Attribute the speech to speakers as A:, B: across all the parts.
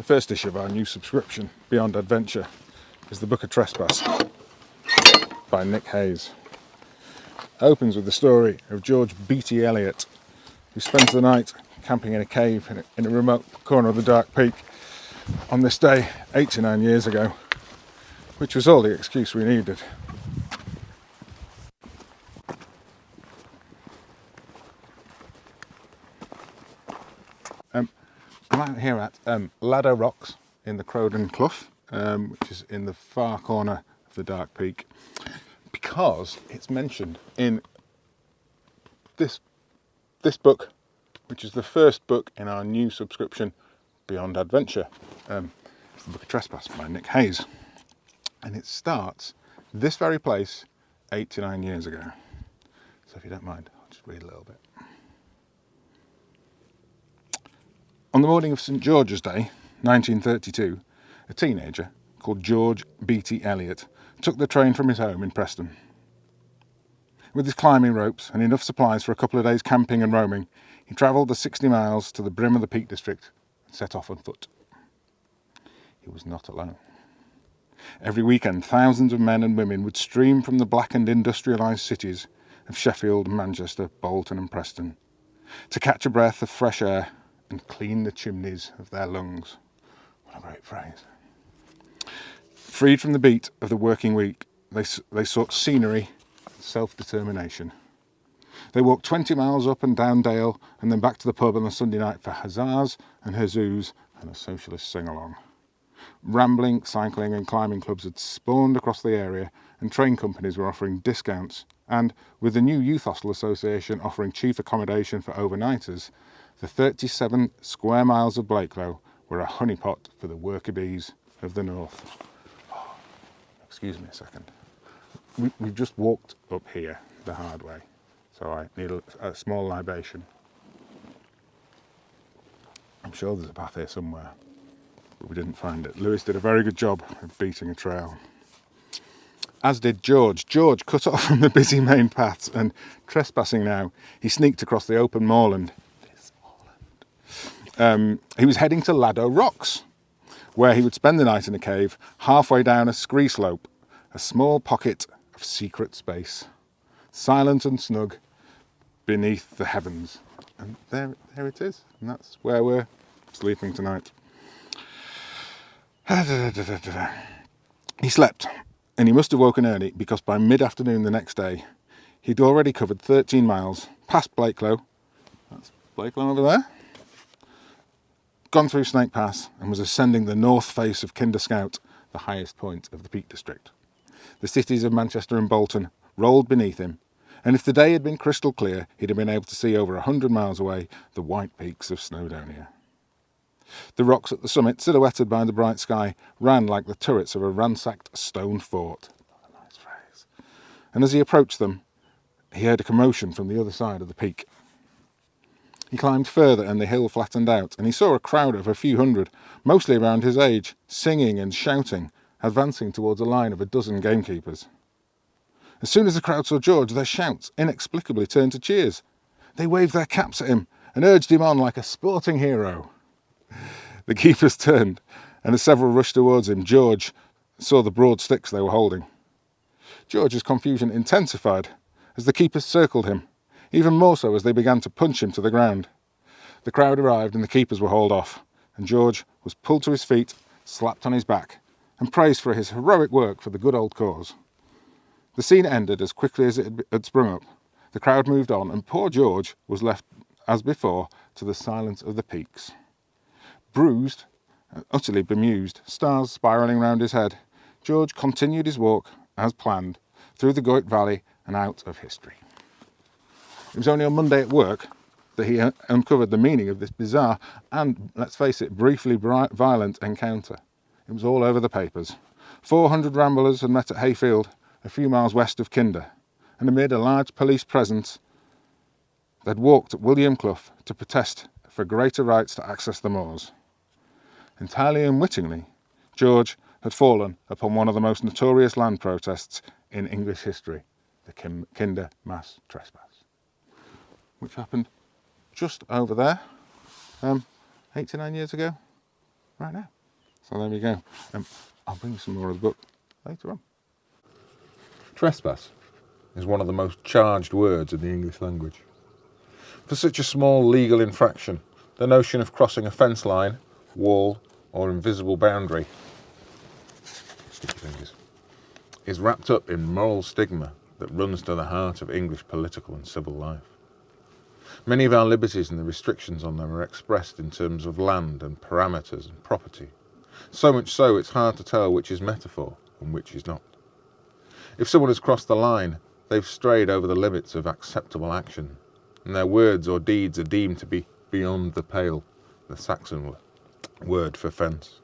A: first issue of our new subscription, Beyond Adventure, is the Book of Trespass by Nick Hayes. It opens with the story of George Beattie Elliot, who spends the night camping in a cave in a remote corner of the Dark Peak on this day 89 years ago, which was all the excuse we needed. I'm out here at Laddow Rocks in the Crowden Clough, which is in the far corner of the Dark Peak, because it's mentioned in this book, which is the first book in our new subscription, Beyond Adventure. It's the Book of Trespass by Nick Hayes, and it starts this very place 89 years ago. So if you don't mind, I'll just read a little bit. On the morning of St George's Day, 1932, a teenager called George Beattie Elliot took the train from his home in Preston. With his climbing ropes and enough supplies for a couple of days camping and roaming, he travelled the 60 miles to the brim of the Peak District and set off on foot. He was not alone. Every weekend, thousands of men and women would stream from the blackened industrialised cities of Sheffield, Manchester, Bolton and Preston to catch a breath of fresh air and clean the chimneys of their lungs. What a great phrase. Freed from the beat of the working week, they sought scenery and self-determination. They walked 20 miles up and down Dale and then back to the pub on a Sunday night for huzzas and huzzoos and a socialist sing-along. Rambling, cycling and climbing clubs had spawned across the area, and train companies were offering discounts, and with the new Youth Hostel Association offering chief accommodation for overnighters, the 37 square miles of Blakelow were a honeypot for the worker bees of the north. Oh, excuse me a second. We've just walked up here the hard way, so I need a small libation. I'm sure there's a path here somewhere, but we didn't find it. Lewis did a very good job of beating a trail. As did George. George cut off from the busy main paths and, trespassing now, he sneaked across the open moorland. He was heading to Laddow Rocks, where he would spend the night in a cave halfway down a scree slope, a small pocket of secret space, silent and snug beneath the heavens. And there it is, and that's where we're sleeping tonight. He slept, and he must have woken early, because by mid-afternoon the next day, he'd already covered 13 miles, past Blakelow, that's Blakelow over there, gone through Snake Pass, and was ascending the north face of Kinder Scout, the highest point of the Peak District. The cities of Manchester and Bolton rolled beneath him, and if the day had been crystal clear, he'd have been able to see over 100 miles away the white peaks of Snowdonia. The rocks at the summit, silhouetted by the bright sky, ran like the turrets of a ransacked stone fort. A nice phrase. And as he approached them, he heard a commotion from the other side of the peak. He climbed further and the hill flattened out, and he saw a crowd of a few hundred, mostly around his age, singing and shouting, advancing towards a line of a dozen gamekeepers. As soon as the crowd saw George, their shouts inexplicably turned to cheers. They waved their caps at him and urged him on like a sporting hero. The keepers turned, and as several rushed towards him, George saw the broad sticks they were holding. George's confusion intensified as the keepers circled him, even more so as they began to punch him to the ground. The crowd arrived and the keepers were hauled off, and George was pulled to his feet, slapped on his back, and praised for his heroic work for the good old cause. The scene ended as quickly as it had sprung up. The crowd moved on, and poor George was left, as before, to the silence of the peaks. Bruised, utterly bemused, stars spiralling round his head, George continued his walk, as planned, through the Goit Valley and out of history. It was only on Monday at work that he uncovered the meaning of this bizarre and, let's face it, briefly violent encounter. It was all over the papers. 400 ramblers had met at Hayfield, a few miles west of Kinder, and amid a large police presence, they'd walked at William Clough to protest for greater rights to access the moors. Entirely unwittingly, George had fallen upon one of the most notorious land protests in English history, the Kinder Mass Trespass, which happened just over there 89 years ago, right now. So there we go. I'll bring you some more of the book later on.
B: Trespass is one of the most charged words in the English language. For such a small legal infraction, the notion of crossing a fence line, wall, or invisible boundary is wrapped up in moral stigma that runs to the heart of English political and civil life. Many of our liberties and the restrictions on them are expressed in terms of land and parameters and property. So much so it's hard to tell which is metaphor and which is not. If someone has crossed the line, they've strayed over the limits of acceptable action, and their words or deeds are deemed to be beyond the pale, the Saxon word for fence.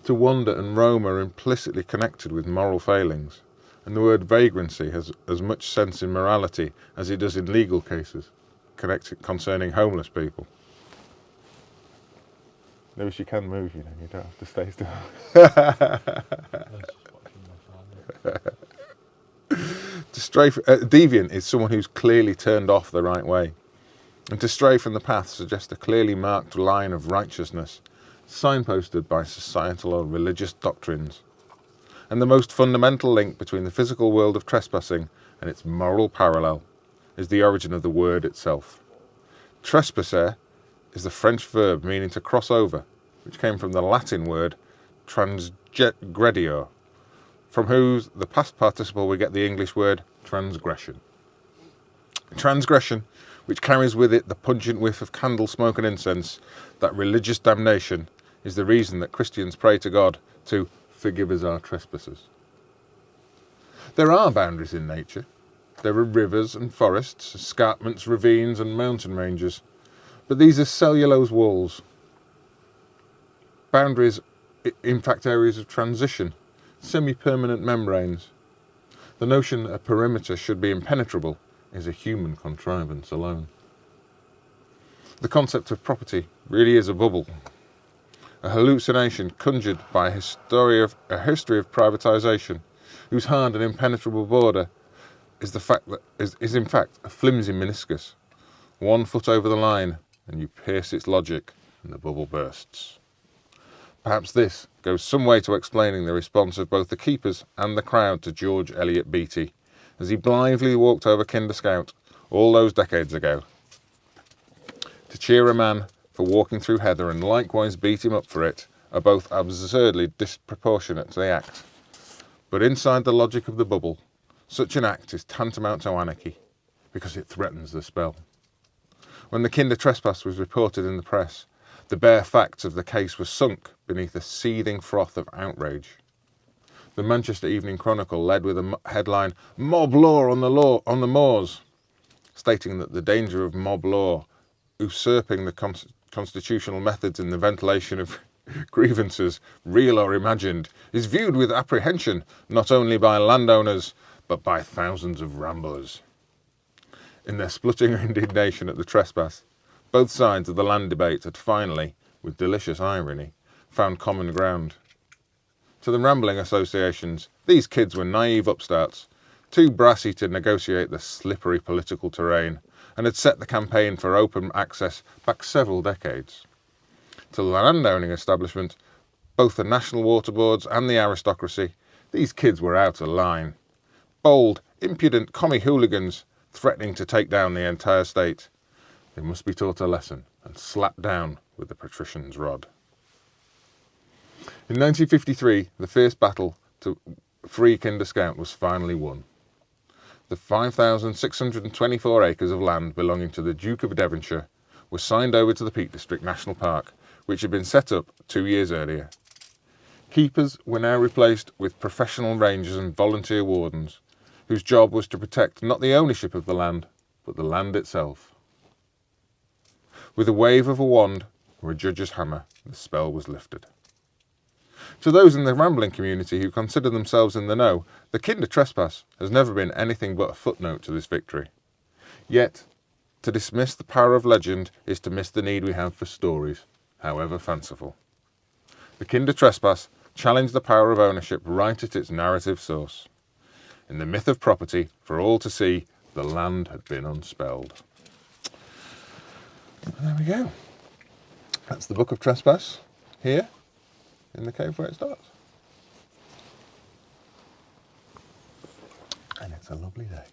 B: To wander and roam are implicitly connected with moral failings, and the word vagrancy has as much sense in morality as it does in legal cases concerning homeless people. Notice you can move, you don't have to stay still. Deviant is someone who's clearly turned off the right way, and to stray from the path suggests a clearly marked line of righteousness, signposted by societal or religious doctrines. And the most fundamental link between the physical world of trespassing and its moral parallel is the origin of the word itself. Trespasser is the French verb meaning to cross over, which came from the Latin word transgredior, from whose the past participle we get the English word transgression. Transgression, which carries with it the pungent whiff of candle smoke and incense, that religious damnation, is the reason that Christians pray to God to forgive us our trespasses. There are boundaries in nature. There are rivers and forests, escarpments, ravines and mountain ranges, but these are cellulose walls. Boundaries, in fact, areas of transition, semi-permanent membranes. The notion that a perimeter should be impenetrable is a human contrivance alone. The concept of property really is a bubble, a hallucination conjured by a history of privatisation, whose hard and impenetrable border is in fact a flimsy meniscus. 1 foot over the line, and you pierce its logic, and the bubble bursts. Perhaps this goes some way to explaining the response of both the keepers and the crowd to George Elliot Beattie, as he blithely walked over Kinder Scout all those decades ago. To cheer a man for walking through heather and likewise beat him up for it are both absurdly disproportionate to the act. But inside the logic of the bubble, such an act is tantamount to anarchy, because it threatens the spell. When the Kinder Trespass was reported in the press, the bare facts of the case were sunk beneath a seething froth of outrage. The Manchester Evening Chronicle led with a headline, "Mob law on the moors," stating that the danger of mob law usurping the constitutional methods in the ventilation of grievances, real or imagined, is viewed with apprehension not only by landowners but by thousands of ramblers. In their splutting indignation at the trespass, both sides of the land debate had finally, with delicious irony, found common ground. To the rambling associations, these kids were naive upstarts, too brassy to negotiate the slippery political terrain, and had set the campaign for open access back several decades. To the landowning establishment, both the national water boards and the aristocracy, these kids were out of line. Bold, impudent commie hooligans threatening to take down the entire state. They must be taught a lesson and slapped down with the patrician's rod. In 1953, the fierce battle to free Kinder Scout was finally won. The 5,624 acres of land belonging to the Duke of Devonshire were signed over to the Peak District National Park, which had been set up 2 years earlier. Keepers were now replaced with professional rangers and volunteer wardens, whose job was to protect not the ownership of the land, but the land itself. With a wave of a wand or a judge's hammer, the spell was lifted. To those in the rambling community who consider themselves in the know, the Kinder Trespass has never been anything but a footnote to this victory. Yet, to dismiss the power of legend is to miss the need we have for stories, however fanciful. The Kinder Trespass challenged the power of ownership right at its narrative source. In the myth of property, for all to see, the land had been unspelled. And there we go. That's the Book of Trespass here. in the cave where it starts. And it's a lovely day.